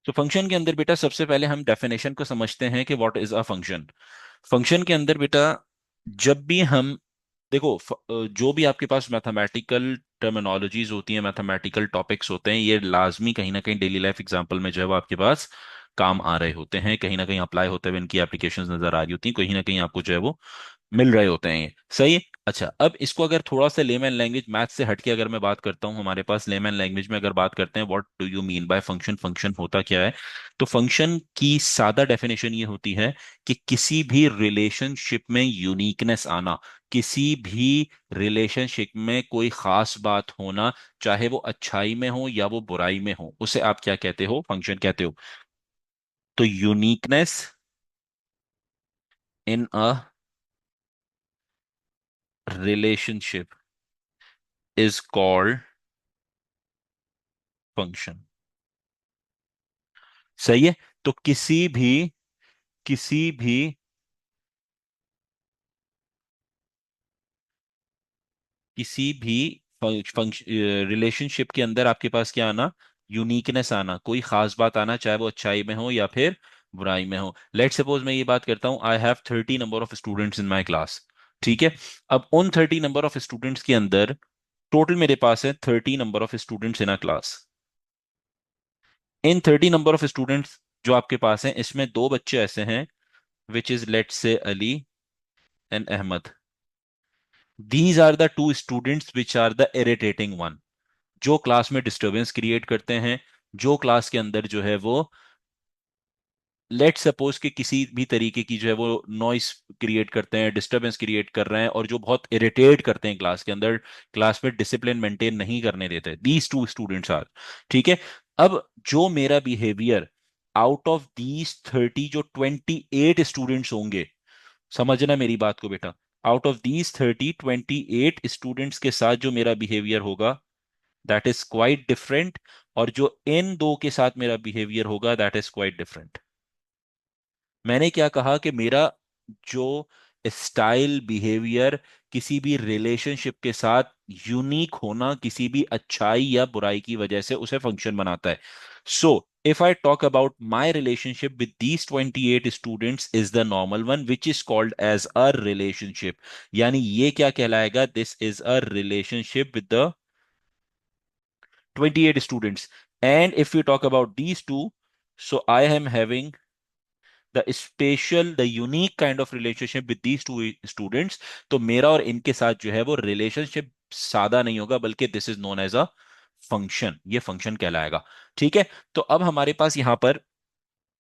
तो फंक्शन के अंदर बेटा सबसे पहले हम डेफिनेशन को समझते हैं कि what is a function. Function के अंदर बेटा जब भी हम देखो जो भी आपके पास मैथमेटिकल टर्मिनोलॉजीज होती हैं, मैथमेटिकल टॉपिक्स होते हैं, ये लाजमी कहीं ना कहीं डेली लाइफ एग्जांपल में जो है वो आपके पास काम आ रहे होते हैं, कहीं ना कहीं अप्लाई होते हुए इनकी एप्लीकेशंस नजर आ रही होती हैं, कहीं ना कहीं आपको जो है वो मिल रहे होते हैं ये। सही है। अच्छा, अब इसको अगर थोड़ा सा लेमन लैंग्वेज मैथ से हटके अगर मैं बात करता हूँ, हमारे पास लेमन लैंग्वेज में अगर बात करते हैं what do you mean by function, function होता क्या है। तो फंक्शन की सादा डेफिनेशन ये होती है कि किसी भी रिलेशनशिप में यूनिकनेस आना, किसी भी रिलेशनशिप में कोई खास बात होना, चाहे वो अच्छाई में हो या वो बुराई में हो, उसे आप क्या कहते हो, फंक्शन कहते हो। तो uniqueness in a relationship is called function. सही है। तो किसी भी किसी भी फंक्शन रिलेशनशिप के अंदर आपके पास क्या आना, यूनिकनेस आना, कोई खास बात आना, चाहे वो अच्छाई में हो या फिर बुराई में हो। लेट सपोज मैं ये बात करता हूं, I have 30 number of students in my class. ठीक है। अब उन 30 नंबर ऑफ स्टूडेंट्स के अंदर टोटल मेरे पास है 30 number of students in a class. In 30 number of students जो आपके पास हैं, इसमें दो बच्चे ऐसे हैं विच is let's say Ali and Ahmad. These are the two students which are the irritating one, जो क्लास में डिस्टरबेंस क्रिएट करते हैं, जो क्लास के अंदर जो है वो लेट सपोज कि किसी भी तरीके की जो है वो नॉइस क्रिएट करते हैं, डिस्टरबेंस क्रिएट कर रहे हैं, और जो बहुत इरिटेट करते हैं क्लास के अंदर, क्लास में डिसिप्लिन मेंटेन नहीं करने देते। These two students are. ठीक है। अब जो मेरा बिहेवियर आउट ऑफ दीज 30, जो 28 स्टूडेंट्स होंगे, समझना मेरी बात को बेटा, आउट ऑफ दीज 28 स्टूडेंट्स के साथ जो मेरा बिहेवियर होगा दैट इज क्वाइट डिफरेंट, और जो इन दो के साथ मेरा बिहेवियर होगा दैट इज क्वाइट डिफरेंट। मैंने क्या कहा कि मेरा जो स्टाइल बिहेवियर किसी भी रिलेशनशिप के साथ यूनिक होना, किसी भी अच्छाई या बुराई की वजह से उसे फंक्शन बनाता है। So if I talk about my relationship with these 28 students is the normal one which is called as a relationship. यानी ये क्या कहलाएगा, this is a relationship with the 28 students. And if we talk about these two, so I am having the unique kind of relationship with these two students. तो मेरा और इनके साथ जो है वो रिलेशनशिप सादा नहीं होगा, बल्कि this is known as a function, ये फंक्शन कहलाएगा। ठीक है। तो अब हमारे पास यहां पर,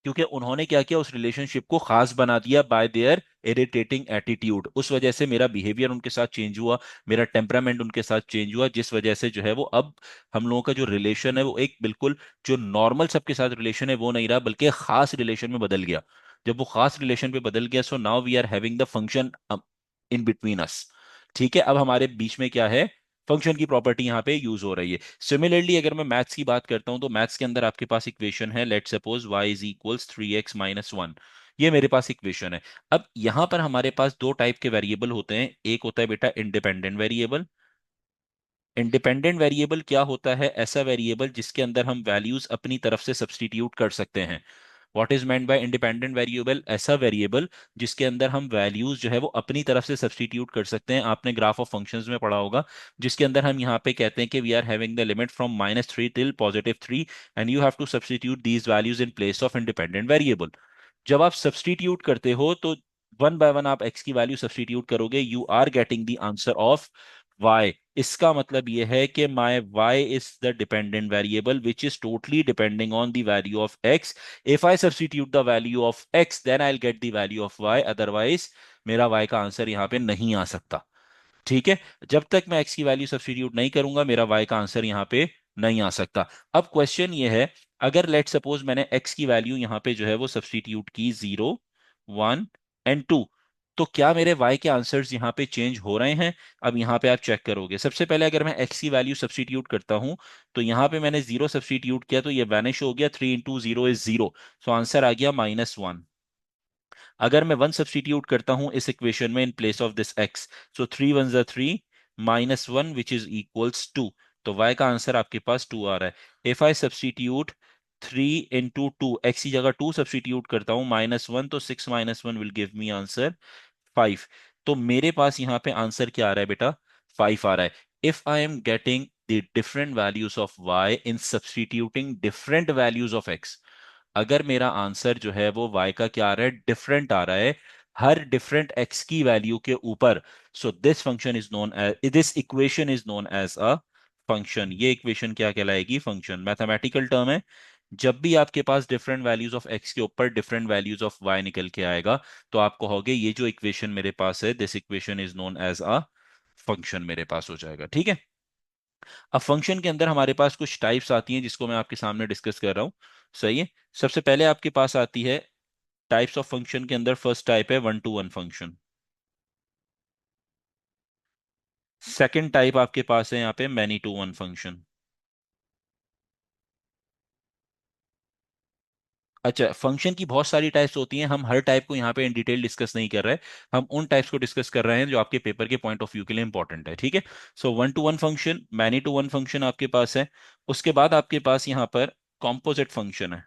क्योंकि उन्होंने क्या किया, उस रिलेशनशिप को खास बना दिया बाय देयर इरिटेटिंग एटीट्यूड, उस वजह से मेरा बिहेवियर उनके साथ चेंज हुआ, मेरा टेम्परामेंट उनके साथ चेंज हुआ, जिस वजह से जो है वो अब हम लोगों का जो रिलेशन है वो एक बिल्कुल जो नॉर्मल सबके साथ रिलेशन है वो नहीं रहा, बल्कि खास रिलेशन में बदल गया। जब वो खास रिलेशन पे बदल गया, so now we are having the function in between us. ठीक है। अब हमारे बीच में क्या है, फंक्शन की प्रॉपर्टी यहाँ पे यूज हो रही है। सिमिलरली अगर मैं मैथ्स की बात करता हूं, तो मैथ्स के अंदर आपके पास इक्वेशन है, let suppose y is equals 3x - 1। ये मेरे पास इक्वेशन है। अब यहां पर हमारे पास दो टाइप के वेरिएबल होते हैं, एक होता है बेटा इंडिपेंडेंट वेरिएबल। इंडिपेंडेंट वेरिएबल क्या होता है, ऐसा वेरिएबल जिसके अंदर हम वैल्यूज अपनी तरफ से सब्सटीट्यूट कर सकते हैं। What is meant by independent variable, ऐसा वेरिएबल जिसके अंदर हम वैल्यूज जो है वो अपनी तरफ से सब्सटीट्यूट कर सकते हैं। आपने ग्राफ ऑफ फंक्शंस में पढ़ा होगा, जिसके अंदर हम यहाँ पे कहते हैं कि we are having the limit from -3 till +3, and you have to substitute these values in place of independent variable. जब आप सब्सटीट्यूट करते हो तो वन बाय वन आप x की वैल्यू सब्सटीट्यूट करोगे, you are getting the answer of y। इसका मतलब यह है कि माई y is the dependent variable which is totally depending on the value of x। If I substitute the value of x then I get the value of y, otherwise मेरा y का answer यहाँ पे नहीं आ सकता। ठीक है। जब तक मैं x की वैल्यू सब्सटीट्यूट नहीं करूंगा, मेरा y का आंसर यहाँ पे नहीं आ सकता। अब क्वेश्चन ये है, अगर लेट सपोज मैंने x की वैल्यू यहाँ पे जो है वो सब्सटीट्यूट की 0, 1 एंड 2, तो क्या मेरे y के आंसर्स यहाँ पे चेंज हो रहे हैं। अब यहाँ पे आप चेक करोगे, सबसे पहले अगर मैं x की वैल्यू सब्सटीट्यूट करता हूँ, तो यहाँ पे मैंने 0 सब्सटीट्यूट किया तो ये वैनिश हो गया, 3 × 0 = 0, सो आंसर आ गया -1। अगर मैं 1 सब्सटीट्यूट करता हूं इस इक्वेशन में इन place of this x, so 3 × 1 = 3, -1 which is equals 2, तो y का आंसर आपके पास 2 आ रहा है। If I substitute 3 into 2, x की जगह 2 सब्सटीट्यूट करता हूं, -1, तो 6 - 1 विल गिव मी आंसर 5। तो मेरे पास यहाँ पे आंसर क्या आ रहा है बेटा? 5 आ रहा है। If I am getting the different values of y in substituting different values of x, अगर मेरा आंसर जो है वो y का क्या आ रहा है? डिफरेंट आ रहा है हर डिफरेंट x की वैल्यू के ऊपर, so this function is known as, this equation is known as a function. ये इक्वेशन क्या कहलाएगी? फंक्शन। मैथमेटिकल टर्म है। जब भी आपके पास डिफरेंट वैल्यूज ऑफ x के ऊपर डिफरेंट वैल्यूज ऑफ y निकल के आएगा, तो आप कहोगे ये जो इक्वेशन मेरे पास है, this equation is known as a function, मेरे पास हो जाएगा। ठीक है। अब फंक्शन के अंदर हमारे पास कुछ टाइप्स आती हैं जिसको मैं आपके सामने डिस्कस कर रहा हूं। सही है। सबसे पहले आपके पास आती है टाइप्स ऑफ फंक्शन के अंदर, फर्स्ट टाइप है one to one function. Second type आपके पास है यहाँ पे मैनी टू वन फंक्शन। अच्छा, फंक्शन की बहुत सारी टाइप्स होती हैं, हम हर टाइप को यहाँ पे इन डिटेल डिस्कस नहीं कर रहे हैं। हम उन टाइप्स को डिस्कस कर रहे हैं जो आपके पेपर के पॉइंट ऑफ व्यू के लिए इंपॉर्टेंट है। ठीक है। So one to one function, many to one function आपके पास है। उसके बाद आपके पास यहाँ पर कॉम्पोजिट फंक्शन है।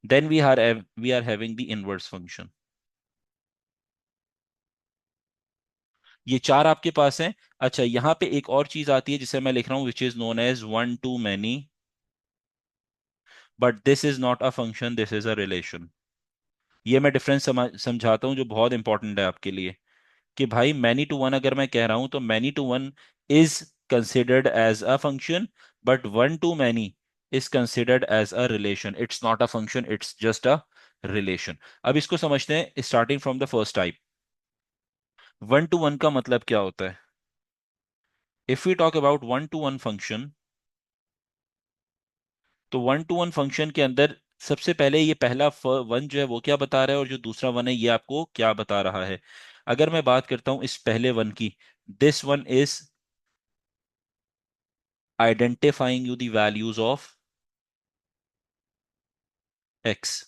Then we are having the inverse function. ये चार आपके पास हैं। अच्छा, यहाँ पे एक और चीज आती है जिसे मैं लिख रहा हूँ, which is known as one to many, but this is not a function, this is a relation. ये मैं डिफरेंस समझाता हूँ जो बहुत इंपॉर्टेंट है आपके लिए, कि भाई मैनी टू वन अगर मैं कह रहा हूं तो many to one is considered as a function, but one to many is considered as a relation. It's not a function, it's just a relation. अब इसको समझते हैं starting from the first type. One to one का मतलब क्या होता है? If we talk about one to one function, तो वन टू वन फंक्शन के अंदर सबसे पहले ये पहला वन जो है वो क्या बता रहा है, और जो दूसरा वन है ये आपको क्या बता रहा है। अगर मैं बात करता हूं इस पहले वन की, this one is identifying you the values of x.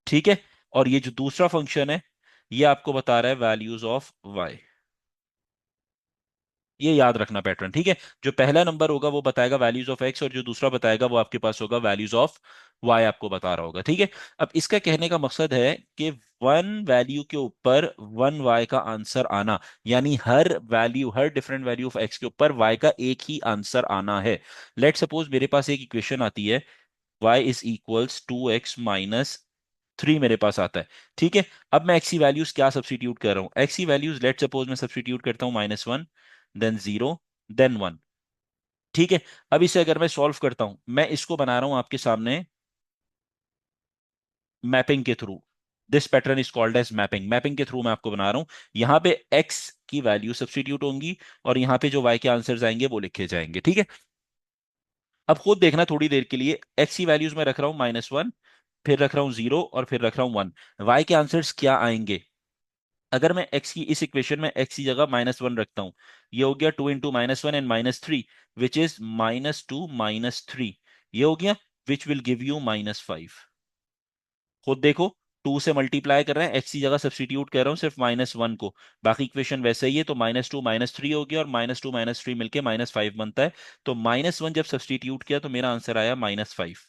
ठीक है। और ये जो दूसरा फंक्शन है, ये आपको बता रहा है वैल्यूज ऑफ वाई। ये याद रखना पैटर्न। ठीक है। जो पहला नंबर होगा वो बताएगा वैल्यूज ऑफ एक्स, और जो दूसरा बताएगा वो आपके पास होगा वैल्यूज ऑफ वाई, आपको बता रहा होगा। ठीक है। अब इसका कहने का मकसद है कि वन वैल्यू के ऊपर वन वाई का आंसर आना, यानी हर वैल्यू, हर डिफरेंट वैल्यू ऑफ एक्स के ऊपर वाई का एक ही आंसर आना है। लेट सपोज मेरे पास एक इक्वेशन आती है, y इज इक्वल्स 2x - 3 मेरे पास आता है। ठीक है। अब मैं एक्स की वैल्यूज क्या सब्सटीट्यूट कर रहा हूँ? एक्स की वैल्यूज लेट सपोज मैं सब्सटीट्यूट करता हूँ -1, देन 0, देन 1। ठीक है। अब इसे अगर मैं सॉल्व करता हूं, मैं इसको बना रहा हूं आपके सामने मैपिंग के through. This pattern is called as mapping. Mapping के थ्रू मैं आपको बना रहा हूं। यहां पे एक्स की वैल्यू सब्सटीट्यूट होंगी, और यहां पे जो वाई के आंसर्स आएंगे वो लिखे जाएंगे। ठीक है। अब खुद देखना थोड़ी देर के लिए, एक्स की वैल्यूज में रख रहा हूं -1, फिर रख रहा हूं 0, और फिर रख रहा हूं 1। वाई के आंसर्स क्या आएंगे? अगर मैं एक्स की इस इक्वेशन में एक्स की जगह -1 रखता हूं, ये हो गया 2 × -1 एंड -3, विच इज -2 - 3। ये हो गया, विच विल गिव यू -5। खुद देखो, 2 से मल्टीप्लाई कर रहे हैं, एक्स की जगह सब्सटीट्यूट कर रहा हूं सिर्फ -1 को, बाकी इक्वेशन वैसे ही है, तो -2 - 3 हो गया, और -2 - 3 मिलके -5 बनता है। तो -1 जब सब्सटीट्यूट किया तो मेरा आंसर आया -5।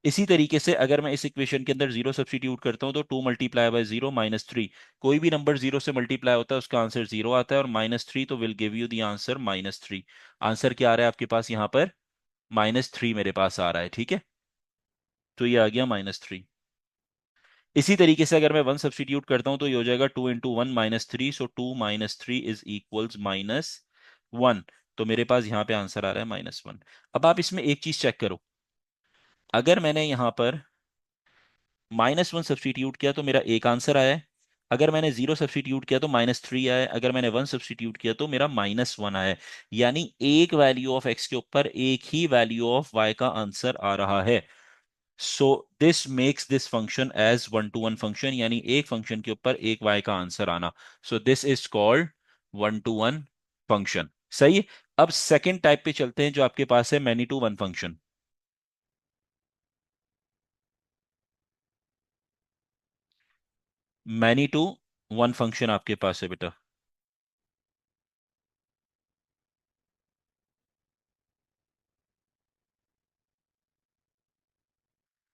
इसी तरीके से अगर मैं इस इक्वेशन के अंदर जीरो सब्सटीट्यूट करता हूं, तो 2 × 0 -3, कोई भी नंबर जीरो से मल्टीप्लाई होता है उसका आंसर जीरो आता है, और -3 तो will give you the answer -3। Answer क्या आ रहा है आपके पास यहाँ पर? -3 मेरे पास आ रहा है। ठीक है। तो ये आ गया -3। इसी तरीके से अगर मैं वन सब्सटीट्यूट करता हूं तो ये हो जाएगा 2 × 1 - 3, सो 2 - 3 इज इक्वल्स -1। तो मेरे पास यहाँ पे आंसर आ रहा है -1। अब आप इसमें एक चीज चेक करो, अगर मैंने यहाँ पर -1 सब्सटीट्यूट किया तो मेरा एक आंसर आया है, अगर मैंने 0 सब्सटीट्यूट किया तो -3 आया है, अगर मैंने 1 सब्सटीट्यूट किया तो मेरा -1 आया है। यानी एक वैल्यू ऑफ एक्स के ऊपर एक ही वैल्यू ऑफ वाई का आंसर आ रहा है। So this makes this function as one to one function, यानी एक फंक्शन के ऊपर एक वाई का आंसर आना। So this is called one to one function. सही है। अब सेकेंड टाइप पे चलते हैं जो आपके पास है many to one function. Many to one function आपके पास है बेटा।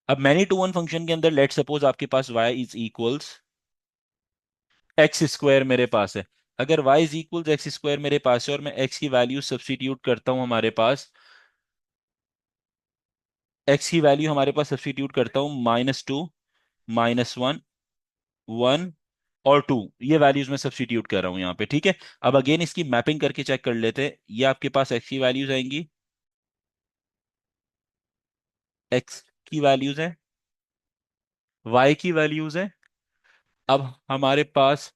अब मैनी टू वन फंक्शन के अंदर लेट सपोज आपके पास y is equals x square मेरे पास है। अगर y is equals x square मेरे पास है और मैं x की वैल्यू सब्स्टिट्यूट करता हूं हमारे पास, x की वैल्यू हमारे पास सब्स्टिट्यूट करता हूं -2, -1, 1 और 2, ये वैल्यूज मैं सब्स्टिट्यूट कर रहा हूं यहाँ पे, ठीक है। अब अगेन इसकी मैपिंग करके चेक कर लेते हैं। ये आपके पास x की वैल्यूज आएंगी, x की वैल्यूज है, y की वैल्यूज है। अब हमारे पास,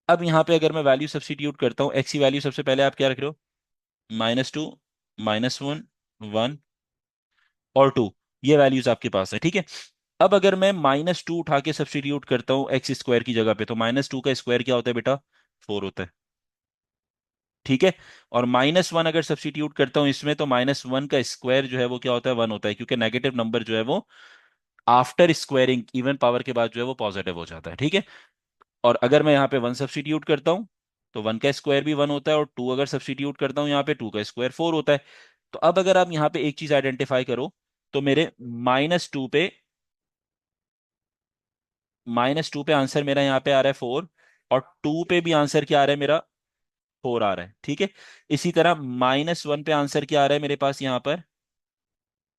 अब यहाँ पे अगर मैं वैल्यू सब्स्टिट्यूट करता हूँ, x की वैल्यू सबसे पहले आप क्या रख रहे हो, -2, -1, 1 और 2, ये वैल्यूज आपके पास है, ठीक है। अब अगर मैं -2 उठा के सब्स्टिट्यूट करता हूँ एक्स स्क्वायर की जगह पे, तो -2 का स्क्वायर क्या होता है बेटा, 4 होता है, ठीक है। और -1 अगर सब्स्टिट्यूट करता हूं इसमें, तो -1 का स्क्वायर जो है वो क्या होता है, 1 होता है, क्योंकि नेगेटिव नंबर जो है वो आफ्टर स्क्वायरिंग इवन पावर के बाद जो है वो पॉजिटिव हो जाता है, ठीक है। और अगर मैं यहाँ पे 1 सब्स्टिट्यूट करता हूँ, तो 1 का स्क्वायर भी 1 होता है, और 2 अगर सब्स्टिट्यूट करता हूँ यहाँ पे, 2 का स्क्वायर 4 होता है। तो अब अगर आप यहाँ पे एक चीज आइडेंटिफाई करो, तो मेरे -2 पे आंसर मेरा यहाँ पे आ रहा है 4, और 2 पे भी आंसर क्या आ रहा है मेरा, 4 आ रहा है, ठीक है। इसी तरह -1 पे आंसर क्या आ रहा है मेरे पास यहाँ पर,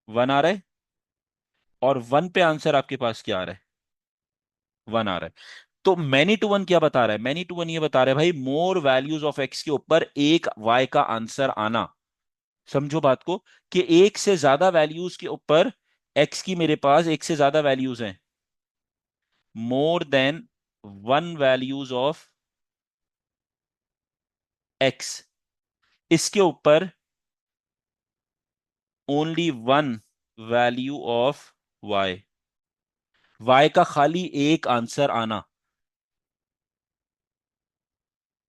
1 आ रहा है, और 1 पे आंसर आपके पास क्या आ रहा है, 1 आ रहा है। तो मैनी टू वन क्या बता रहा है, मैनी टू वन ये बता रहा है भाई, मोर वैल्यूज ऑफ एक्स के ऊपर एक वाई का आंसर आना। समझो बात को, कि एक से ज्यादा वैल्यूज के ऊपर एक्स की मेरे पास एक से ज्यादा वैल्यूज हैं, more than one values of x, इसके ऊपर only one value of y, y का खाली एक आंसर आना।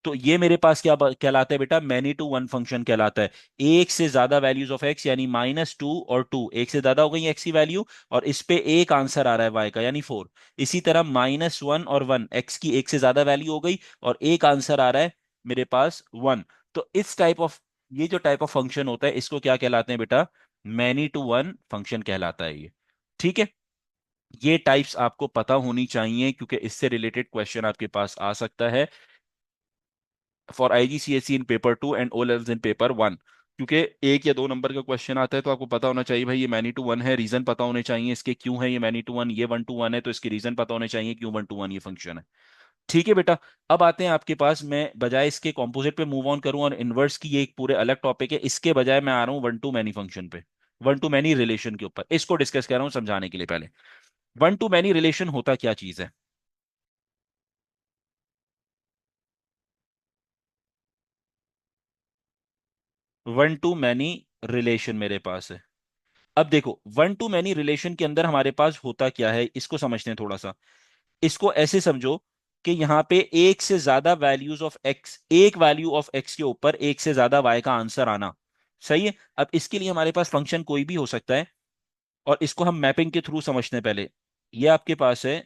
तो ये मेरे पास क्या कहलाता है बेटा, मैनी टू वन फंक्शन कहलाता है। एक से ज्यादा वैल्यूज ऑफ एक्स, यानी -2 और 2, एक से ज्यादा हो गई एक्स की वैल्यू, और इस पे एक आंसर आ रहा है वाई का, यानी 4। इसी तरह -1 और 1, एक्स की एक से ज्यादा वैल्यू हो गई और एक आंसर आ रहा है मेरे पास 1। तो इस टाइप ऑफ, ये जो टाइप ऑफ फंक्शन होता है इसको क्या कहलाते हैं बेटा, मैनी टू वन फंक्शन कहलाता है ये, ठीक है। ये टाइप्स आपको पता होनी चाहिए, क्योंकि इससे रिलेटेड क्वेश्चन आपके पास आ सकता है for IGCSE in paper 2 and O levels in paper 1। क्योंकि एक या दो नंबर का क्वेश्चन आता है, तो आपको पता होना चाहिए भाई ये मैनी टू वन है, रीजन पता होने चाहिए इसके क्यों है ये मैनी टू वन, ये 1 to 1 है तो इसके रीजन पता होने चाहिए क्यों 1 to 1 ये फंक्शन है, ठीक है बेटा। अब आते हैं आपके पास, मैं बजाय इसके कॉम्पोजिट पे मूव ऑन करूं और इनवर्स की, ये एक पूरे अलग टॉपिक है, इसके बजाय मैं आ रहा हूं 1 to many फंक्शन पे, 1 to many रिलेशन के ऊपर, इसको डिस्कस कर रहा हूं समझाने के लिए। पहले 1 to many रिलेशन होता क्या चीज है, 1 to many रिलेशन मेरे पास है। अब देखो 1 to many रिलेशन के अंदर हमारे पास होता क्या है, इसको समझते हैं थोड़ा सा। इसको ऐसे समझो कि यहाँ पे एक से ज्यादा वैल्यूज ऑफ एक्स, एक वैल्यू ऑफ एक्स के ऊपर एक से ज्यादा वाई का आंसर आना, सही है। अब इसके लिए हमारे पास फंक्शन कोई भी हो सकता है, और इसको हम मैपिंग के थ्रू समझते हैं पहले। ये आपके पास है,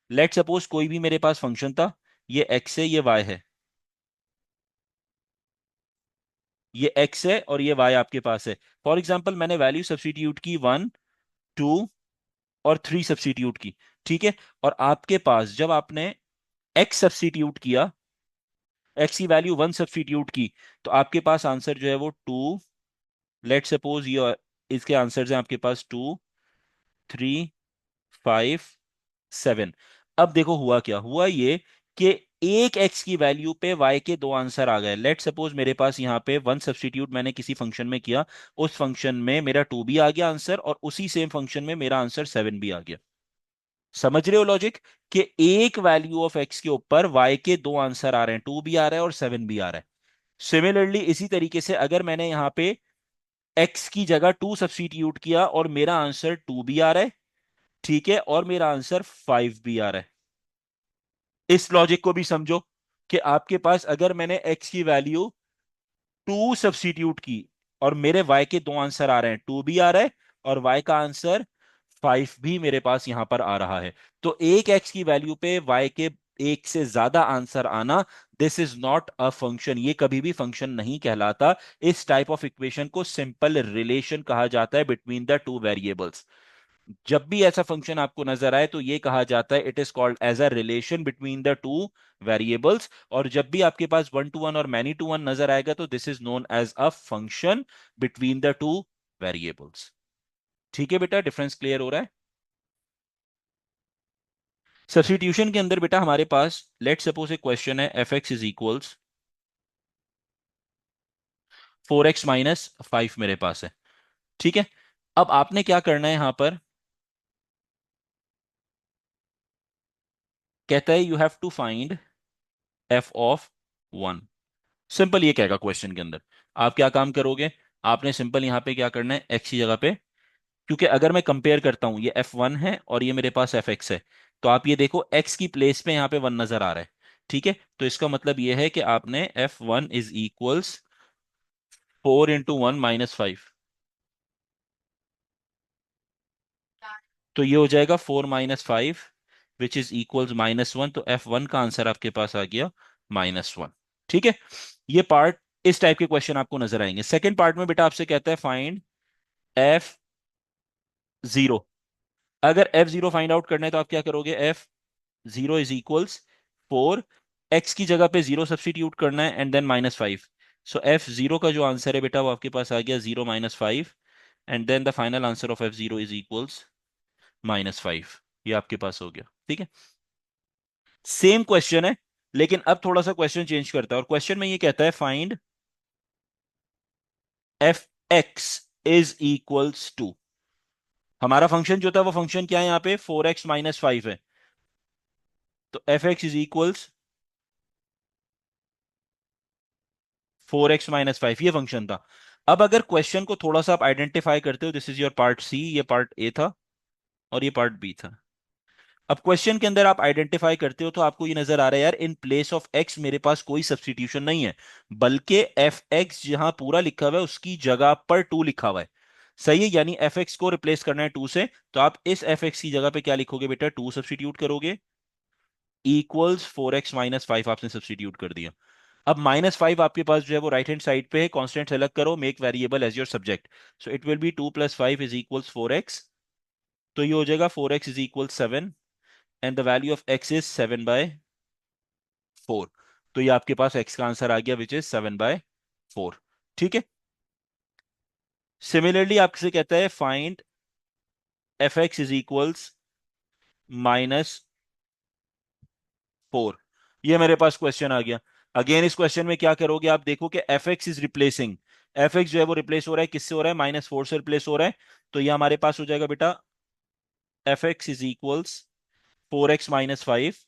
लेट सपोज कोई भी मेरे पास फंक्शन था, ये एक्स है ये वाई है, ये एक्स है और ये वाई आपके पास है। फॉर एग्जाम्पल मैंने वैल्यू सब्स्टिट्यूट की 1, 2 और 3 सब्स्टिट्यूट की, ठीक है। और आपके पास जब आपने एक्स सब्स्टिट्यूट किया, एक्स की वैल्यू 1 सब्स्टिट्यूट की, तो आपके पास आंसर जो है वो 2, लेट सपोज ये इसके आंसर्स हैं आपके पास 2, 3, 5, 7। अब देखो हुआ क्या, हुआ ये कि एक एक्स की वैल्यू पे वाई के दो आंसर आ गए। लेट सपोज मेरे पास यहाँ पे 1 सब्स्टिट्यूट मैंने किसी फंक्शन में किया, उस फंक्शन में मेरा 2 भी आ गया आंसर, और उसी सेम फंक्शन में मेरा आंसर 7 भी आ गया। समझ रहे हो लॉजिक, कि एक वैल्यू ऑफ एक्स के ऊपर वाई के दो आंसर आ रहे हैं, 2 भी आ रहा है और 7 भी आ रहा है। सिमिलरली इसी तरीके से अगर मैंने यहां पे एक्स की जगह 2 सब्स्टिट्यूट किया और मेरा आंसर 2 भी आ रहा है, ठीक है, और मेरा आंसर 5 भी आ रहा है। इस लॉजिक को भी समझो, कि आपके पास अगर मैंने एक्स की वैल्यू 2 सब्स्टिट्यूट की और मेरे वाई के दो आंसर आ रहे हैं, 2 भी आ रहा है और वाई का आंसर 5 भी मेरे पास यहां पर आ रहा है, तो एक एक्स की वैल्यू पे वाई के एक से ज्यादा आंसर आना, this is not a function, ये कभी भी फंक्शन नहीं कहलाता। इस टाइप ऑफ इक्वेशन को सिंपल रिलेशन कहा जाता है बिटवीन द टू वेरिएबल्स। जब भी ऐसा फंक्शन आपको नजर आए तो ये कहा जाता है it is called as a relation between the two variables. और जब भी आपके पास वन टू वन और मैनी टू वन नजर आएगा तो this is known as a function between the two variables. ठीक है बेटा, डिफरेंस क्लियर हो रहा है? सब्स्टिट्यूशन के अंदर बेटा हमारे पास लेट सपोज एक क्वेश्चन है F x is equals 4x - 5 मेरे पास है। ठीक है, अब आपने क्या करना है यहां पर, कहता है you have to find f of 1। Simple ये कहेगा क्वेश्चन के अंदर। आप क्या काम करोगे, आपने सिंपल यहां पे क्या करना है, एक्स की जगह पे, क्योंकि अगर मैं कंपेयर करता हूं ये F1 है और ये मेरे पास Fx है, तो आप ये देखो x की प्लेस पे यहां पे 1 नजर आ रहा है। ठीक है, तो इसका मतलब ये है कि आपने F1 इज इक्वल्स 4 × 1 - 5, तो ये हो जाएगा 4 - 5 विच इज इक्वल्स -1। तो F1 का आंसर आपके पास आ गया -1। ठीक है, ये पार्ट, इस टाइप के क्वेश्चन आपको नजर आएंगे। सेकेंड पार्ट में बेटा आपसे कहता है फाइंड F0। अगर F0 फाइंड आउट करना है तो आप क्या करोगे, F0 इज इक्वल्स 4, एक्स की जगह पे 0 सब्सटीट्यूट करना है एंड देन -5। सो F0 का जो आंसर है बेटा वो आपके पास आ गया 0 - 5, and then the final answer of F0 is equals -5। ये आपके पास हो गया। ठीक है, सेम क्वेश्चन है लेकिन अब थोड़ा सा क्वेश्चन चेंज करता है, और क्वेश्चन में ये कहता है फाइंड Fx = हमारा फंक्शन जो था वो फंक्शन क्या है यहाँ पे, 4x - 5 है। तो Fx = 4x - 5 ये फंक्शन था। अब अगर क्वेश्चन को थोड़ा सा आप आइडेंटिफाई करते हो, this is your part C, ये पार्ट ए था और ये पार्ट बी था। अब क्वेश्चन के अंदर आप आइडेंटिफाई करते हो तो आपको ये नजर आ रहा है यार इन प्लेस ऑफ एक्स मेरे पास कोई सब्सटीट्यूशन नहीं है, बल्कि एफ एक्स जहां पूरा लिखा हुआ है उसकी जगह पर 2 लिखा हुआ है। सही है, यानी एफ एक्स को रिप्लेस करना है 2 से, तो आप इस एफ एक्स की जगह पे क्या लिखोगे बेटा, 2 सब्सटीट्यूट करोगे, इक्वल्स 4x - 5 आपने सब्सटीट्यूट कर दिया। अब -5 आपके पास जो है वो राइट हैंड साइड पे है, कांस्टेंट सेलेक्ट करो, make variable as your subject. So it will be 2 + 5 is equals 4x। तो ये हो जाएगा 4x is equal 7 and the value of x is 7/4। तो ये आपके पास x का आंसर आ गया विच इज 7/4। ठीक है, सिमिलरली आपसे कहता है फाइंड fx इज इक्वल्स -4। ये मेरे पास क्वेश्चन आ गया। अगेन इस क्वेश्चन में क्या करोगे, आप देखो कि fx इज रिप्लेसिंग, fx जो है वो रिप्लेस हो रहा है किससे, हो रहा है -4 से रिप्लेस हो रहा है। तो ये हमारे पास हो जाएगा बेटा fx is equals 4x - 5।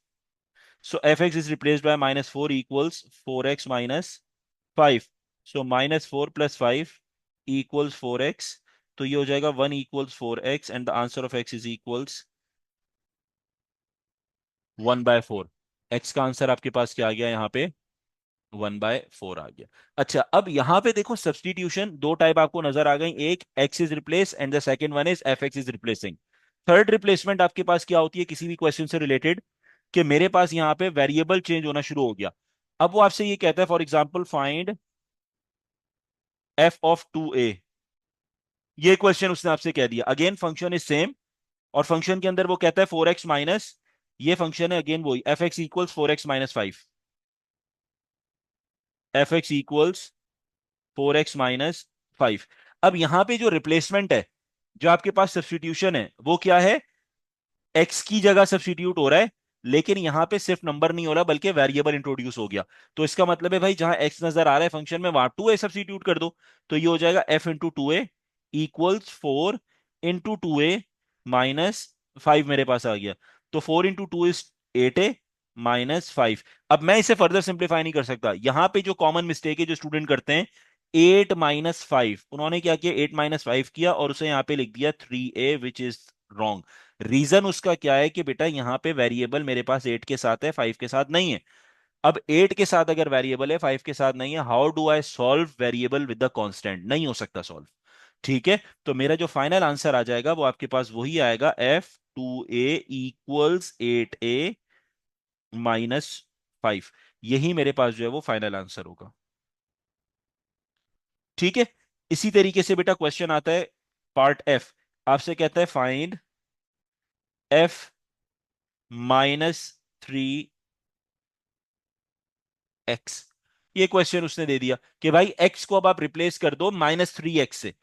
So fx is replaced by -4 equals 4x - 5. So -4 + 5 equals 4x. तो ये हो जाएगा 1 equals 4x and the answer of x is equals 1/4। x का आंसर आपके पास क्या आ गया यहाँ पे, 1/4 आ गया। अच्छा, अब यहां पे देखो सब्सटीट्यूशन दो टाइप आपको नजर आ गई, एक x is replace and the second one is f x is replacing. Third replacement आपके पास क्या होती है किसी भी क्वेश्चन से रिलेटेड, कि मेरे पास यहाँ पे वेरिएबल चेंज होना शुरू हो गया। अब वो आपसे ये कहता है फॉर एग्जाम्पल फाइंड f(2a), ये क्वेश्चन उसने आपसे कह दिया, अगेन फंक्शन इज सेम, और फंक्शन के अंदर वो कहता है 4x माइनस, ये फंक्शन है अगेन वही, F x equals 4x - 5, F x equals 4x - 5। अब यहां पे जो रिप्लेसमेंट है, जो आपके पास सब्सटीट्यूशन है वो क्या है, एक्स की जगह सब्सटीट्यूट हो रहा है, लेकिन यहां पे सिर्फ नंबर नहीं हो रहा बल्कि वेरिएबल इंट्रोड्यूस हो गया। तो इसका मतलब है भाई जहां एक्स नजर आ रहा है फंक्शन में वहां 2a सब्सटीट्यूट कर दो। तो ये हो जाएगा f × 2a इक्वल्स 4 × 2a - 5 मेरे पास आ गया। तो 4 × 2 इज 8a -5। अब मैं इसे फर्दर सिंप्लीफाई नहीं कर सकता, यहां पे जो कॉमन मिस्टेक है जो स्टूडेंट करते हैं, 8 - 5, उन्होंने क्या किया, 8 - 5 किया और उसे यहां पे लिख दिया 3a which is wrong. Reason उसका क्या है कि बेटा यहाँ पे वेरिएबल मेरे पास 8 के साथ है, 5 के साथ नहीं है। अब 8 के साथ अगर वेरिएबल है, 5 के साथ नहीं है, how do I solve variable with the constant, नहीं हो सकता सॉल्व। ठीक है, तो मेरा जो फाइनल आंसर आ जाएगा वो आपके पास वही आएगा, f(2a) इक्वल्स 8a -5। यही मेरे पास जो है वो फाइनल आंसर होगा। ठीक है, इसी तरीके से बेटा क्वेश्चन आता है पार्ट एफ, आपसे कहता है फाइंड एफ -3x। ये क्वेश्चन उसने दे दिया कि भाई x को अब आप रिप्लेस कर दो -3x से।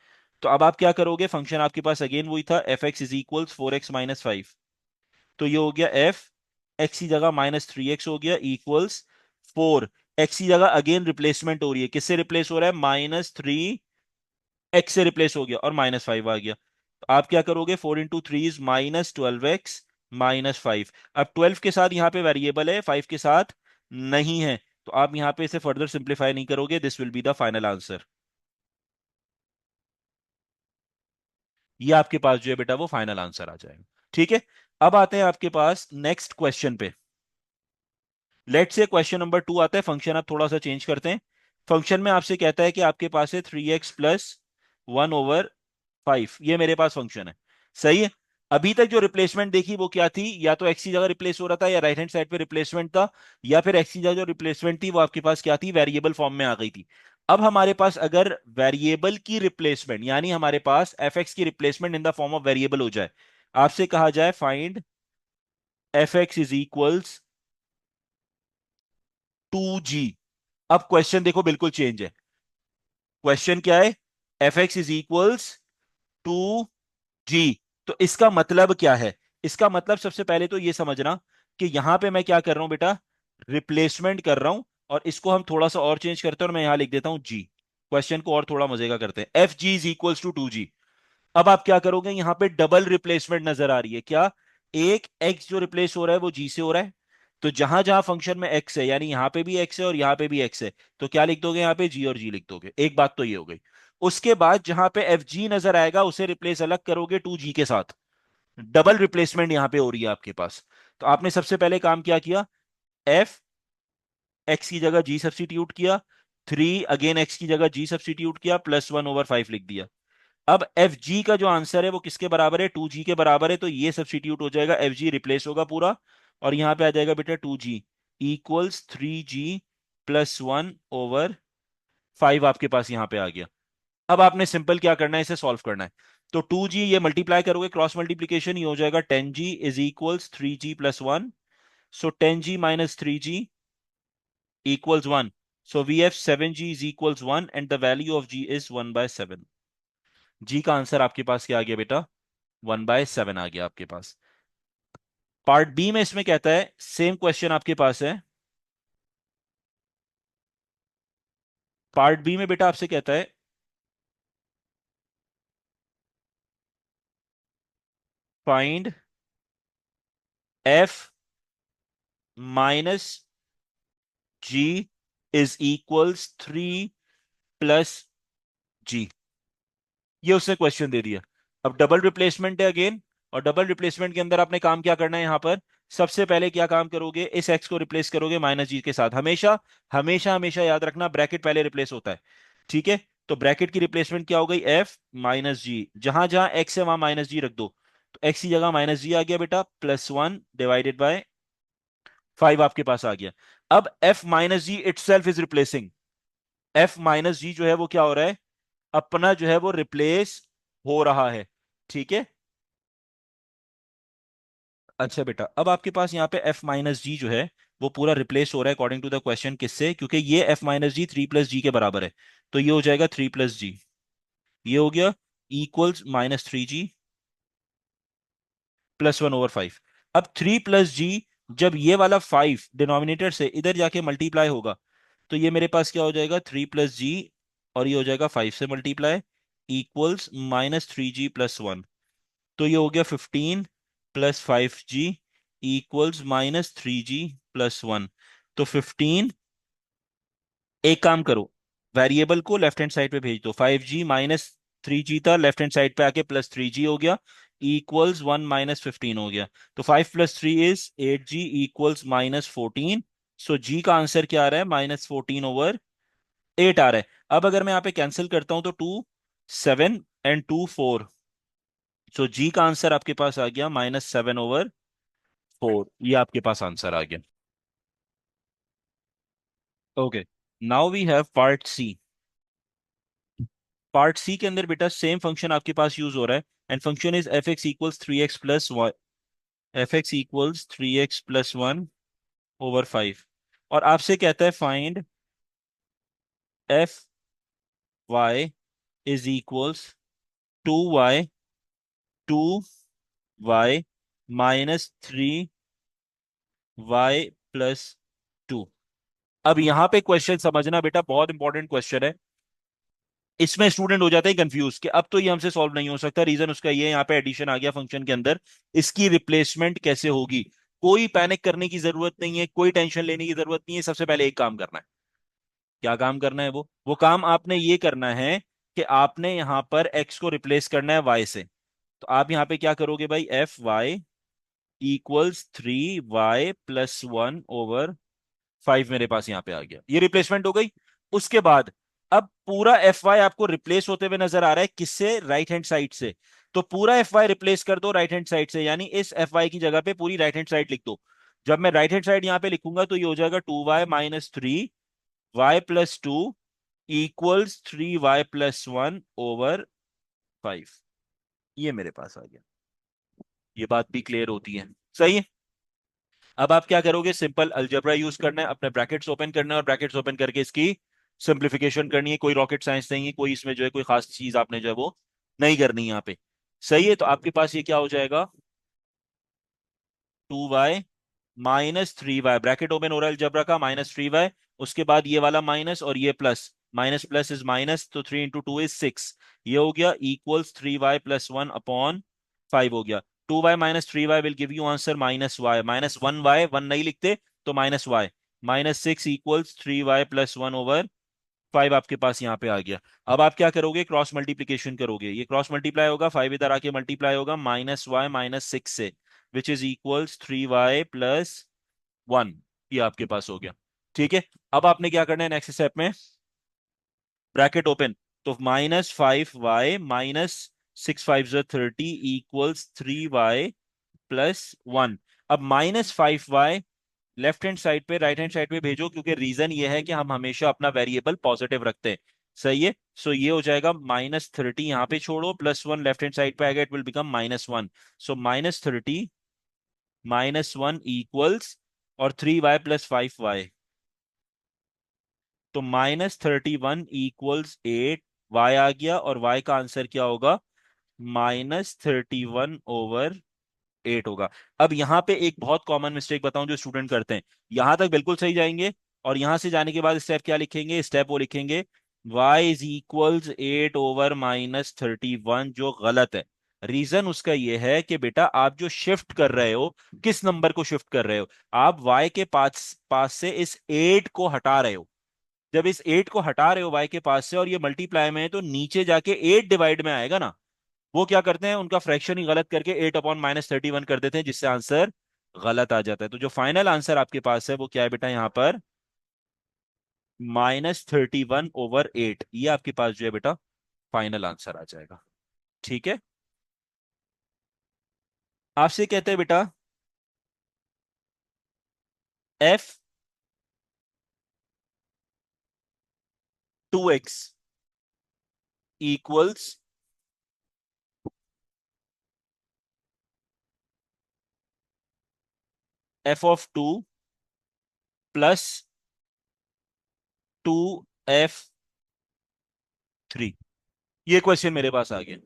तो अब आप क्या करोगे, फंक्शन आपके पास अगेन वही था, F x is equal 4x-5। तो ये हो गया एफ एक्स की जगह -3x हो गया इक्वल्स 4x की जगह अगेन रिप्लेसमेंट हो रही है, किससे रिप्लेस हो रहा है, -3x से रिप्लेस हो गया और -5 आ गया। तो आप क्या करोगे, 4 × 3 इज -12x -5। अब 12 के साथ यहाँ पे वेरिएबल है, 5 के साथ नहीं है, तो आप यहाँ पे इसे फर्दर सिंप्लीफाई नहीं करोगे, this will be the final answer. ये आपके पास जो है बेटा वो फाइनल आंसर आ जाएगा। ठीक है, अब आते हैं आपके पास नेक्स्ट क्वेश्चन पे। लेट से क्वेश्चन नंबर 2 आता है, फंक्शन आप थोड़ा सा चेंज करते हैं। फंक्शन में आपसे कहता है कि आपके पास है 3x + 1/5, ये मेरे पास फंक्शन है। सही है। अभी तक जो रिप्लेसमेंट देखी वो क्या थी, या तो एक्स की जगह रिप्लेस हो रहा था, या राइट हैंड साइड पे रिप्लेसमेंट था, या फिर एक्स की जगह जो रिप्लेसमेंट थी वो आपके पास क्या थी, वेरिएबल फॉर्म में आ गई थी। अब हमारे पास अगर वेरिएबल की रिप्लेसमेंट, यानी हमारे पास एफ एक्स की replacement in the form of variable हो जाए, आपसे कहा जाए find F x is equals 2g। अब क्वेश्चन देखो बिल्कुल चेंज है। क्वेश्चन क्या है, F x is equals 2g। तो इसका मतलब क्या है, इसका मतलब सबसे पहले तो ये समझना कि यहां पे मैं क्या कर रहा हूं बेटा, रिप्लेसमेंट कर रहा हूं, और इसको हम थोड़ा सा और चेंज करते हैं और मैं यहां लिख देता हूं जी। क्वेश्चन को और थोड़ा मजे का करते हैं, f g is equals to 2g। अब आप क्या करोगे, यहां पे डबल रिप्लेसमेंट नजर आ रही है क्या, एक एक्स जो रिप्लेस हो रहा है वो जी से हो रहा है। तो जहां जहां फंक्शन में एक्स है, यानी यहां पे भी एक्स है और यहां पे भी एक्स है, तो क्या लिख दोगे, यहां पे जी और जी लिख दोगे। एक बात तो ये हो गई। उसके बाद जहां पे एफ जी नजर आएगा उसे रिप्लेस अलग करोगे 2g के साथ। डबल रिप्लेसमेंट यहां पे हो रही है आपके पास। तो आपने सबसे पहले काम क्या किया, एफ एक्स की जगह जी सब्सटीट्यूट किया, 3 एक्स की जगह जी सब्सटीट्यूट किया, +1/5 लिख दिया। अब एफ जी का जो आंसर है वो किसके बराबर है, 2g के बराबर है, तो ये सब्सटीट्यूट हो जाएगा, एफ जी रिप्लेस होगा पूरा, और यहां पे आ जाएगा बेटा 2g इक्वल्स 3g + 1/5 आपके पास यहां पे आ गया। अब आपने सिंपल क्या करना है, इसे सॉल्व करना है। तो 2g ये मल्टीप्लाई करोगे, क्रॉस मल्टीप्लीकेशन, ये हो जाएगा 10g is equals 3g + 1। So 10g - 3g equals 1. So we have 7g is equals 1 and the value of g is 1/7। g का आंसर आपके पास क्या आ गया बेटा, 1/7 आ गया आपके पास। पार्ट बी में इसमें कहता है, सेम क्वेश्चन आपके पास है। पार्ट बी में बेटा आपसे कहता है find f minus g is equals 3 + g। ये उसने क्वेश्चन दे दिया। अब डबल रिप्लेसमेंट है अगेन, और डबल रिप्लेसमेंट के अंदर आपने काम क्या करना है, यहां पर सबसे पहले क्या काम करोगे, इस एक्स को रिप्लेस करोगे -g के साथ। हमेशा हमेशा हमेशा याद रखना, ब्रैकेट पहले रिप्लेस होता है। ठीक है, तो ब्रैकेट की रिप्लेसमेंट क्या हो गई, एफ -g, जहां जहां एक्स है वहां -g रख दो। तो एक्स की जगह -g आ गया बेटा, +1/5 आपके पास आ गया। अब F -g it self is replacing, F -g जो है वो क्या हो रहा है, अपना जो है वो रिप्लेस हो रहा है। ठीक है, अच्छा बेटा, अब आपके पास यहाँ पे f - g जो है वो पूरा रिप्लेस हो रहा है अकॉर्डिंग टू द क्वेश्चन, किससे, क्योंकि ये f - g 3 + g के बराबर है। तो ये हो जाएगा 3 + g, ये हो गया इक्वल्स -3g +1/5। अब 3 + g, जब ये वाला 5 डिनोमिनेटर से इधर जाके मल्टीप्लाई होगा, तो ये मेरे पास क्या हो जाएगा, 3 + g, और ये हो जाएगा 5 से मल्टीप्लाई इक्वल्स -3g + 1। तो ये हो गया 15 + 5g इक्वल्स -3g + 1। तो 15, एक काम करो, वेरिएबल को लेफ्ट हैंड साइड पे भेज दो, 5g - 3g था, लेफ्ट हैंड साइड पे आके +3g हो गया इक्वल्स 1 - 15 हो गया। तो 5 + 3 is 8g equals -14। So g का आंसर क्या आ रहा है, -14/8 आ रहा है। अब अगर मैं यहाँ पे कैंसिल करता हूं तो 2 7 एंड 2 4, सो जी का आंसर आपके पास आ गया -7/4। ये आपके पास आंसर आ गया। Okay, now we have part C. Part C के अंदर बेटा सेम फंक्शन आपके पास यूज हो रहा है, and function is f x equals 3x + 1। F x equals 3x+1/5 और आपसे कहता है find f y is equals 2y 2y -3y+2। अब यहां पे क्वेश्चन समझना बेटा, बहुत इंपॉर्टेंट क्वेश्चन है। इसमें स्टूडेंट हो जाते हैं कंफ्यूज कि अब तो ये हमसे सॉल्व नहीं हो सकता, रीजन उसका ये है, यहाँ पे एडिशन आ गया फंक्शन के अंदर, इसकी रिप्लेसमेंट कैसे होगी। कोई पैनिक करने की जरूरत नहीं है, कोई टेंशन लेने की जरूरत नहीं है। सबसे पहले एक काम करना है। क्या काम करना है? वो काम आपने ये करना है कि आपने यहाँ पर एक्स को रिप्लेस करना है वाई से। तो आप यहाँ पे क्या करोगे भाई, एफ वाई इक्वल्स 3y+1/5 मेरे पास यहाँ पे आ गया, ये रिप्लेसमेंट हो गई। उसके बाद अब पूरा एफ वाई आपको रिप्लेस होते हुए नजर आ रहा है, किससे? राइट हैंड साइड से। तो पूरा एफ वाई रिप्लेस कर दो राइट हैंड साइड से, यानी इस एफ वाई की जगह पे पूरी राइट हैंड साइड लिख दो। जब मैं राइट हैंड साइड यहाँ पे लिखूंगा तो ये हो जाएगा 2y-3y+2 इक्वल्स 3y+1/5। ये मेरे पास आ गया। ये बात भी क्लियर होती है? सही है। अब आप क्या करोगे, सिंपल अलजेब्रा यूज करना है, अपने ब्रैकेट्स ओपन करना है और ब्रैकेट्स ओपन करके इसकी सिंप्लीफिकेशन करनी है। कोई रॉकेट साइंस नहीं है, कोई इसमें जो है कोई खास चीज आपने जो है वो नहीं करनी यहाँ पे। सही है। तो आपके पास ये क्या हो जाएगा, 2y -3y, ब्रैकेट ओपन हो रहा है अलजेब्रा का, -3y, उसके बाद ये वाला माइनस और ये plus, minus plus is minus, तो 3 × 2 = 6, ये हो गया इक्वल्स 3y+1/5 हो गया। 2y-3y will give you answer -y, -1y, 1 नहीं लिखते तो -y, -6 इक्वल्स 3y+1/5 आपके पास यहाँ पे आ गया। अब आप क्या करोगे, क्रॉस मल्टीप्लीकेशन करोगे, ये क्रॉस मल्टीप्लाई होगा, 5 इधर आके मल्टीप्लाई होगा -y -6 से, विच इज इक्वल्स 3y+1। ये आपके पास हो गया। ठीक है। अब आपने क्या करना है नेक्स्ट स्टेप में, ब्रैकेट ओपन, तो -5y -6 × 5 = 30 इक्वल्स 3y+1। अब -5y लेफ्ट हैंड साइड पे राइट हैंड साइड पे भेजो, क्योंकि रीजन ये है कि हम हमेशा अपना वेरिएबल पॉजिटिव रखते हैं। सही है। सो ये हो जाएगा -30, यहाँ पे छोड़ो, +1 लेफ्ट हैंड साइड पे आएगा, it will become -1। So -30 -1 equals, और 3y+5y, तो -31 इक्वल्स 8। y आ गया और y का आंसर क्या होगा, -31/8 होगा। अब यहाँ पे एक बहुत कॉमन मिस्टेक बताऊं जो स्टूडेंट करते हैं, यहां तक बिल्कुल सही जाएंगे और यहां से जाने के बाद स्टेप क्या लिखेंगे, स्टेप वो लिखेंगे y = 8/-31, जो गलत है। रीजन उसका ये है कि बेटा आप जो शिफ्ट कर रहे हो, किस नंबर को शिफ्ट कर रहे हो, आप y के पास पास से इस 8 को हटा रहे हो। जब इस 8 को हटा रहे हो y के पास से और ये मल्टीप्लाई में है, तो नीचे जाके 8 डिवाइड में आएगा ना। वो क्या करते हैं, उनका फ्रैक्शन ही गलत करके 8/-31 कर देते हैं, जिससे आंसर गलत आ जाता है। तो जो फाइनल आंसर आपके पास है वो क्या है बेटा, यहाँ पर -31/8, ये आपके पास जो है बेटा फाइनल आंसर आ जाएगा। ठीक है। आपसे कहते हैं बेटा f(2x) इक्वल्स f(2) +2f(3). ये क्वेश्चन मेरे पास आ गया।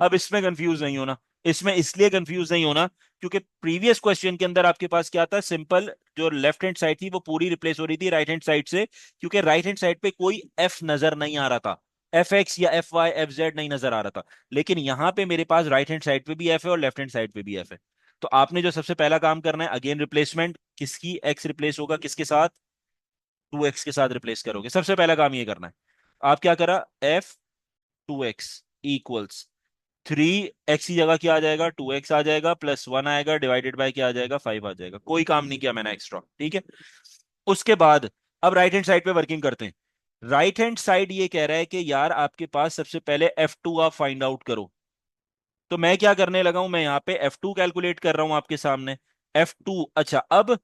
अब इसमें कंफ्यूज नहीं होना, इसमें इसलिए कंफ्यूज नहीं होना क्योंकि प्रीवियस क्वेश्चन के अंदर आपके पास क्या था, सिंपल जो लेफ्ट हैंड साइड थी वो पूरी रिप्लेस हो रही थी राइट हैंड साइड से, क्योंकि राइट हैंड साइड पे कोई एफ नजर नहीं आ रहा था, एफ एक्स या एफ वाई एफ जेड नहीं नजर आ रहा था। लेकिन यहां पे मेरे पास राइट हैंड साइड पे भी एफ है और लेफ्ट हैंड साइड पे भी एफ है। तो आपने जो सबसे पहला काम करना है, अगेन रिप्लेसमेंट, किसकी एक्स रिप्लेस होगा किसके साथ, 2x के साथ रिप्लेस करोगे। सबसे पहला काम ये करना है। आप क्या करा, f(2x) इक्वल्स 3x की जगह क्या आ जाएगा, 2x आ जाएगा, +1 आएगा, डिवाइडेड बाय क्या आ जाएगा, 5 आ जाएगा। कोई काम नहीं किया मैंने एक्स्ट्रा। ठीक है। उसके बाद अब राइट हैंड साइड पे वर्किंग करते हैं। राइट हैंड साइड ये कह रहा है कि यार आपके पास सबसे पहले f2 आप फाइंड आउट करो। तो मैं क्या करने लगा हूं, मैं यहाँ पे f2 कैलकुलेट कर रहा हूं आपके सामने। f2, अच्छा, अब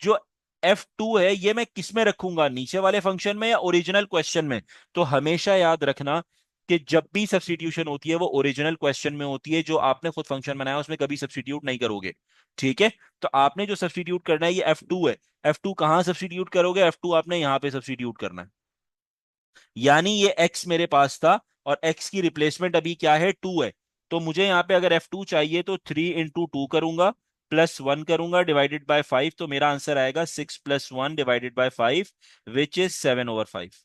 जो f2 है ये मैं किस में रखूंगा, नीचे वाले फंक्शन में या ओरिजिनल क्वेश्चन में? तो हमेशा याद रखना, कि जब भी सब्स्टिट्यूशन होती है वो ओरिजिनल क्वेश्चन में होती है, जो आपने खुद फंक्शन बनाया उसमें कभी सब्स्टिट्यूट नहीं करोगे। ठीक है, तो आपने जो सब्स्टिट्यूट करना है ये F2 है। F2 कहाँ सब्स्टिट्यूट करोगे? F2 आपने यहाँ पे सब्स्टिट्यूट करना है। यानी ये x मेरे पास था और x की रिप्लेसमेंट अभी क्या है? 2 है। तो मुझे यहाँ पे अगर F2 चाहिए तो 3 × 2 करूंगा, +1 करूंगा, डिवाइडेड बाय 5, तो मेरा आंसर आएगा 6 + 1 डिवाइडेड बाय 5, विच इज 7/5।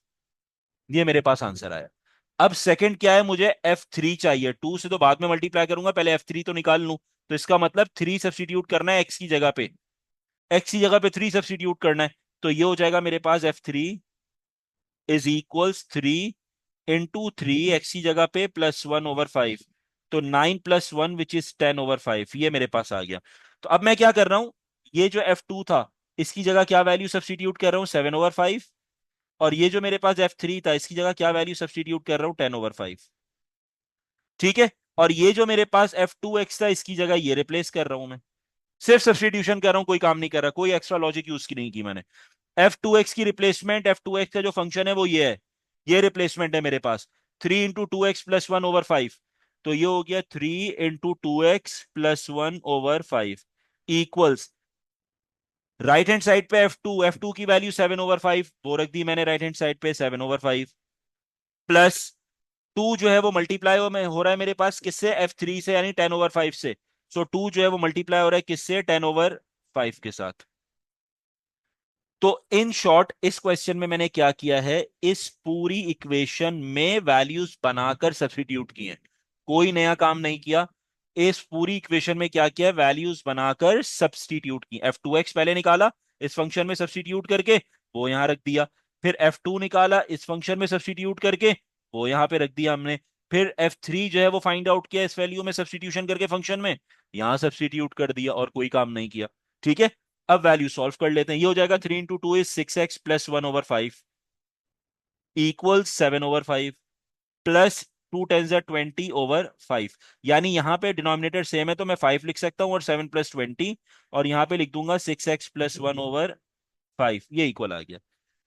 ये मेरे पास आंसर आया। अब सेकंड क्या है? मुझे F3 चाहिए। 2 से तो बाद में मल्टीप्लाई करूंगा, पहले F3 तो निकाल लूं। तो इसका मतलब 3 सब्स्टिट्यूट करना है x की जगह पे, x की जगह पे 3 सब्स्टिट्यूट करना है। तो ये हो जाएगा मेरे पास F3 इज इक्वल्स 3 × 3, एक्स की जगह पे +1/5। तो 9 + 1 विच इज 10/5, ये मेरे पास आ गया। तो अब मैं क्या कर रहा हूं, ये जो F2 था इसकी जगह क्या वैल्यू सब्स्टिट्यूट कर रहा हूं? 7/5। और ये जो मेरे पास F3 था इसकी जगह क्या वैल्यू सब्स्टिट्यूट कर रहा हूं? 10/5। ठीक है, और ये जो मेरे पास F2x था इसकी जगह ये रिप्लेस कर रहा हूं मैं। सिर्फ सब्स्टिट्यूशन कर रहा हूं, कोई काम नहीं कर रहा, कोई एक्स्ट्रा लॉजिक यूज की नहीं की मैंने। F2x की रिप्लेसमेंट, F2x का जो फंक्शन है वो ये है, ये रिप्लेसमेंट है मेरे पास। 3 × 2x + 1/5, तो ये हो गया 3 × 2x + 1/5 equals, right hand side पे F2 की वैल्यू 7/5 वो रख दी मैंने राइट हैंड साइड पे 7/5, प्लस 2 जो है वो मल्टीप्लाई हो रहा है मेरे पास किससे? F3 से, यानी 10/5 से। सो 2 जो है वो मल्टीप्लाई हो रहा है किससे? 10/5 के साथ। तो इन शॉर्ट इस क्वेश्चन में मैंने क्या किया है, इस पूरी इक्वेशन में वैल्यूज बनाकर सब्स्टिट्यूट किए, कोई नया काम नहीं किया। इस पूरी इक्वेशन में क्या किया? वैल्यूज बनाकर सब्स्टिट्यूट की। F2x पहले निकाला इस फंक्शन में सब्स्टिट्यूट करके, वो यहां रख दिया। फिर F2 निकाला इस फंक्शन में सब्स्टिट्यूट करके, वो यहां पे रख दिया हमने। फिर F3 जो है वो फाइंड आउट किया इस वैल्यू में सब्स्टिट्यूशन करके फंक्शन में, यहां सब्स्टिट्यूट कर दिया, और कोई काम नहीं किया। ठीक है, अब वैल्यू सॉल्व कर लेते हैं। ये हो जाएगा 3 × 2 इज 6x + 1/5 इक्वल 7/5, प्लस 2 × 10 = 20/5। यानी यहां पे डिनोमिनेटर सेम है तो मैं 5 लिख सकता हूं और 7 + 20, और यहां पे लिख दूंगा 6x + 1/5, ये इक्वल आ गया।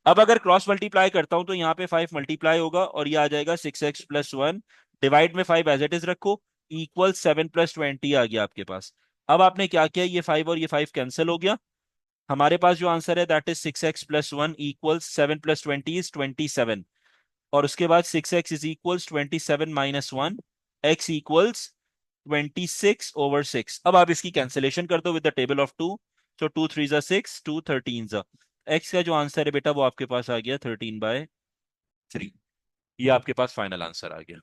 अब अगर क्रॉस मल्टीप्लाई करता हूं तो यहाँ पे 5 मल्टीप्लाई होगा और ये आ जाएगा 6x + 1, डिवाइड में 5 एज इट इज रखो, इक्वल 7 + 20 आ गया आपके पास। अब आपने क्या किया, ये 5 और ये 5 कैंसिल हो गया। हमारे पास जो आंसर है that is 6x + 1 equal 7 + 20 is 27, और उसके बाद 6x is equals 27 - 1, x equals 26/6। अब आप इसकी कैंसिलेशन कर दो with the table of 2। So 2 3 6, 2 13 x का जो आंसर है बेटा वो आपके पास आ गया 13/3। ये आपके पास फाइनल आंसर आ गया।